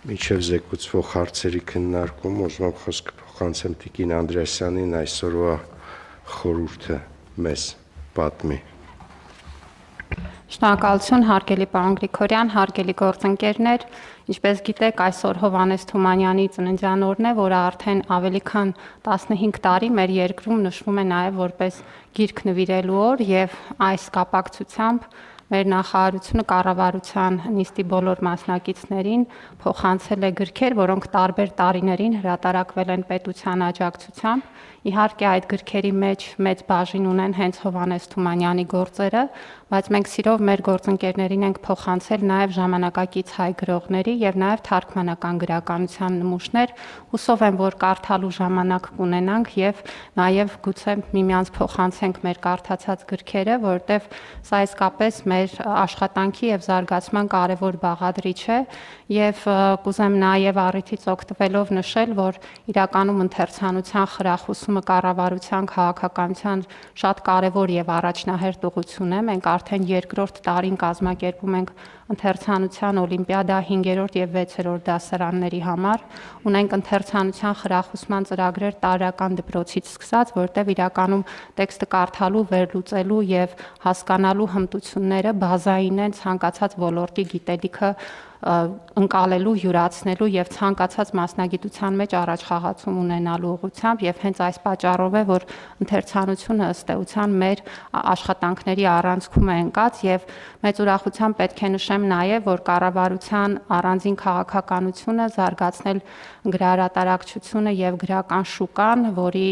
Միջև զեկուցվող հարցերի քննարկում ուզում եմ խոսքը փոխանցեմ Տիկին Անդրեասյանին այսօրվա խորհուրդը մեզ պատմի։ Շնորհակալություն, հարգելի պարոն Գրիգորյան, հարգելի գործընկերներ, ինչպես գիտեք, այսօր Հովհաննես Թումանյանի ծննդյան օրն է, որը արդեն ավելի քան 15 տարի մեր երկրում նշվում է նաև որպես գիրք նվիրելու օր, եւ այս կապակցությամբ մեր նախարարությունը կառավարության նիստի բոլոր մասնակիցներին փոխանցել է գրքեր, որոնք տարբեր տարիներին հրատարակվել են պետության աջակցությամբ։ Իհարկե այդ գրքերի մեջ մեծ բաժին ունեն հենց Հովհաննես Թումանյանի գործերը, բայց մենք սիրով մեր գործընկերներին ենք փոխանցել նաև ժամանակակից հայ գրողների եւ նաև թարգմանական գրականության նմուշներ։ Հուսով եմ, որ կարդալու ժամանակ կունենանք եւ նաև գուցե միմյանց փոխանցենք մեր կարդացած գրքերը, որովհետեւ սա իսկապես մեր աշխատանքի եւ զարգացման կարեւոր բաղադրիչ է եւ կուզեմ նաև առիթից օգտվելով նշել, որ իրականում ընթերցանության խրախուսումը կառավարության քաղաքականության շատ կարևոր եւ առաջնահերթ ուղղություն է։ Մենք արդեն երկրորդ տարին կազմակերպում ենք ընթերցանության օլիմպիադա 5-րդ եւ 6-րդ դասարանների համար։ Ունենք ընթերցանության խրախուսման ծրագրեր տարրական դպրոցից սկսած, որտեղ իրականում տեքստը կարդալու, վերլուծելու եւ հասկանալու հմտությունները բազային են ցանկացած ոլորտի գիտելիքը ընկալելու, յուրացնելու եւ ցանկացած մասնագիտության մեջ առաջխաղացում ունենալու ուղղությամբ եւ հենց այս պատճառով է, որ ընթերցանությունը ըստ էության մեր աշխատանքների առանցքում է ընկած եւ մեծ ուրախությամբ պետք է նշեմ նաեւ, որ կառավարության առանձին քաղաքականությունը զարգացնել գրահրատարակչությունը եւ գրական շուկան, որի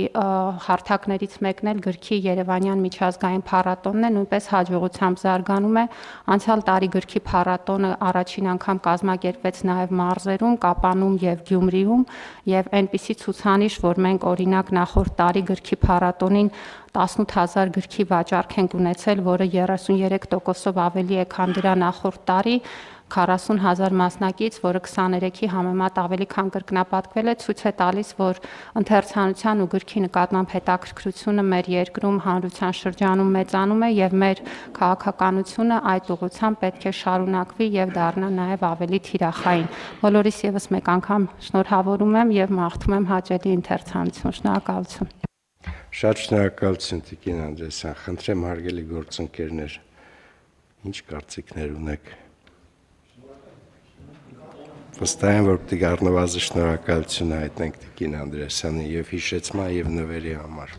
հարթակներից մեկն էլ գրքի Երևանյան միջազգային փառատոնն է, նույնպես հաջողությամբ զարգանում է։ Անցյալ տարի գրքի փառատոնը առաջին անգամ կազմակերպվեց նաև մարզերում, Կապանում եւ Գյումրիում եւ այնպիսի ցուցանիշ, որ մենք օրինակ նախորդ տարի գրքի փառատոնին 18000 գրքի վաճառք ենք ունեցել, որը 33%-ով ավելի է, քան դրա նախորդ տարի, 40000 մասնակից, որը 23-ի համեմատ ավելի քան կրկնապատկվել է, ցույց է տալիս, որ ընթերցանության ու գրքի նկատմամբ հետաքրքրությունը մեր երկրում հանրության շրջանում մեծանում է եւ մեր քաղաքականությունը այդ ուղղությամբ պետք է շարունակվի եւ դառնա նաեւ ավելի թիրախային։ Բոլորիս եւս մեկ անգամ շնորհավորում եմ եւ մաղթում եմ հաճելի ընթերցանություն։ Շնորհակալություն։ Շատ շնորհակալություն Տիկին Անդրեասյան, խնդրեմ հարգելի գործընկերներ, ինչ կարծիքներ ունեք։ Վստահ եմ, որ պետք է առնվազն շնորհակալություն հայտնենք Տիկին Անդրեասյանին եւ հիշեցման եւ նվերի համար։